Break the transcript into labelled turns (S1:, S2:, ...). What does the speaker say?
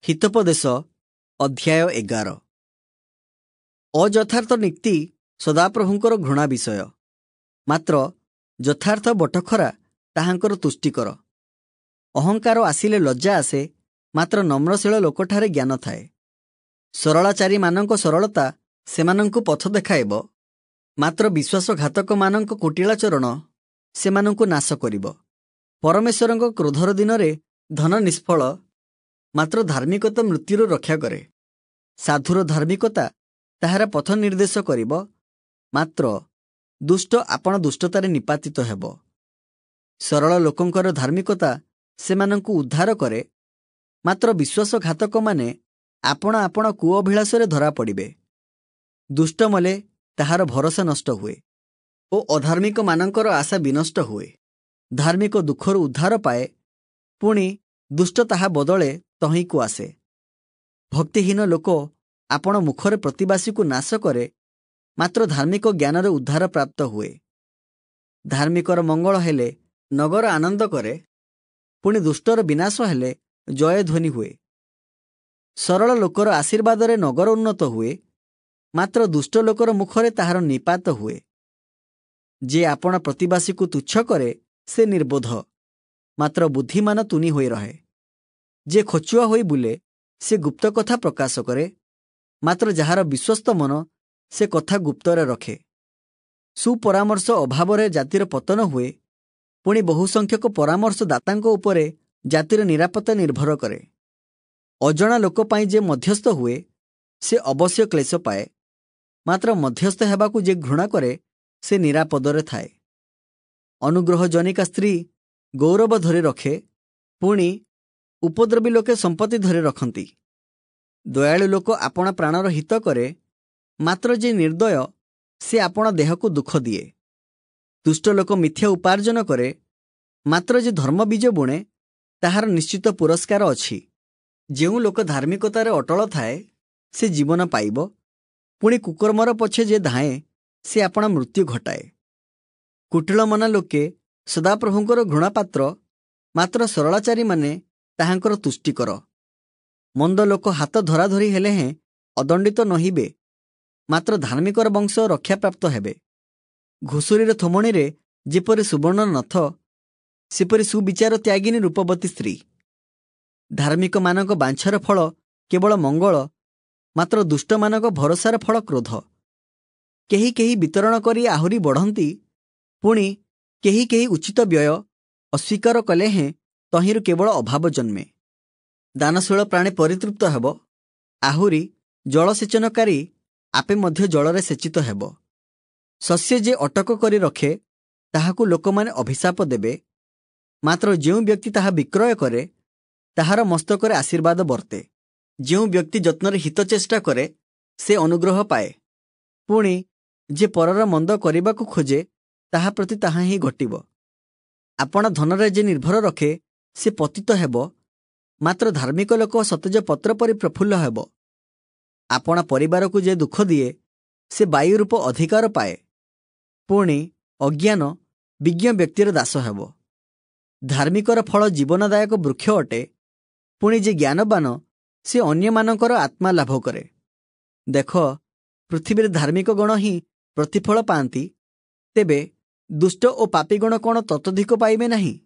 S1: हितोपदेश अध्याय 11। अयथार्थ नीति सदाप्रभुंकर घृणा विषय, मात्र यथार्थ बटखरा ताहांकर तुष्टिकर। अहंकार आसिले लज्जा आसे, मात्र नम्रशील लोकठारे ज्ञान थाए। सरलाचारी मानक सरलता सेमानंकु पथ देखाइब, मात्र विश्वासघातक मानक कुटिलाचरण सेमानंकु नाश करिब। परमेश्वरंक क्रोधर दिनरे धन निष्फल, मात्र धार्मिकता मृत्युर रक्षा करे। साधुर धार्मिकता ताहार पथ निर्देश करिब, मात्र दुष्ट आपण दुष्टतारे निपातित हेब। सरल लोकंकर धार्मिकता सेमानंकु उद्धार करे, मात्र विश्वासघातक माने आपण आपण कुअभिलाषरे धरा पड़िबे। दुष्ट मले ताहार भरोसा नष्ट हुए ओ अधार्मिक मानंकर आशा विनष्ट हुए। धार्मिक दुखर उद्धार पाए, पुणी दुष्ट ताहा बदले तहीं को आसे। भक्तिहीन लोक आपण मुखरे प्रतिवासी को नाश करे, मात्र धार्मिक ज्ञान उद्धार प्राप्त हुए। धार्मिकर मंगल हेले नगर आनंद करे, पुणी दुष्टर विनाश हेले जय ध्वनि हुए। सरल लोकर आशीर्वाद रे नगर उन्नत हुए, मात्र दुष्ट लोकर मुखरे ताहार निपात हुए। जे आपण प्रतिवासी को तुच्छ करे से निर्बोध, मात्र बुद्धिमान तुनी होई रहे। जे खचुआ होई बुले से गुप्त कथा प्रकाश करे, मात्र जहार विश्वस्त मन से कथा गुप्तरे रखे। सुपरामर्श अभावरे जातिर पतन हुए, पुणी बहुसंख्यक परामर्श दातांक उपरे जातिर निरापत्ता निर्भर करे। अजणा लोक पाई जे मध्यस्थ हुए से अवश्य क्लेश पाए, मात्र मध्यस्थ हेबाकु जे घृणा करे से निरापदरे थाए। अनुग्रह जनिका स्त्री गौरव धरि रखे, पुणी उपद्रवी लोके संपत्ति धरि रखती। दयालु लोक आपण प्राणर हित करे, मात्र जे निर्दय से आपण देह को दुख दिए। दुष्ट लोक मिथ्या उपार्जन करे, मात्र जे धर्म बीज बुणे ताहार निश्चित पुरस्कार अछि। जेउ लोक धार्मिकतारे अटल थाए से जीवन पाइब, पुणी कुकर्मर पछे जे धाए से आपण मृत्यु घटाए। कुटिल मना लोके सदाप्रभुंकर घृणापात्र, मात्र सरलाचारी माने ताहांकर तुष्टिकर। मंद लोक हाथ धराधरी हेले हें अदंडित नहिबे, मात्र धार्मिकर वंश रक्षा प्राप्त हेबे। घुसुरीर थोमणीरे जेपरि सुवर्ण नथ, सेपरि सुविचार त्यागिनी रूपवती स्त्री। धार्मिक मानक बांछार फल केवल मंगल, मात्र दुष्ट मानक भरोसार फल क्रोध। केही केही वितरण करी आहुरी बढ़ंती, पुणी केही केही उचित व्यय अस्वीकार कले हें तहिंरु केवल अभाव जन्मे। दानशील प्राणी परितृप्त हेब, आहुरी जलसेचनकारी आपे मध्य जलरे सेचित हेब। शस्य जे अटक करी रखे ताहाकु लोकमाने अभिशाप देबे, मात्र जेउ व्यक्ति ताहा विक्रय करे ताहार मस्तकरे आशीर्वाद बर्ते। जेउ व्यक्ति यत्नरे हित चेष्टा करे से अनुग्रह पाए, पुणी जे परर मंद करिबाकु खोजे ताहा प्रति ताहा ही घटिब। आपण धनरे जे निर्भर रखे से पतित हेब, मात्र धार्मिक लोक सतेज पत्र परि प्रफुल्ल हेब। आपण परिवार को जे दुख दिए से वायु रूप अधिकार पाए, पुणी अज्ञान विज्ञ व्यक्तिर दास हेब। धार्मिकर फल जीवनदायक वृक्ष अटे, पुणी जे ज्ञानवान से अन्य मानकर आत्मा लाभ करे। देख, पृथ्वी धार्मिक गण ही प्रतिफल पाती, तेबे दुष्ट ओ पापी गण कौन ततोधिक पाइबे नहीं?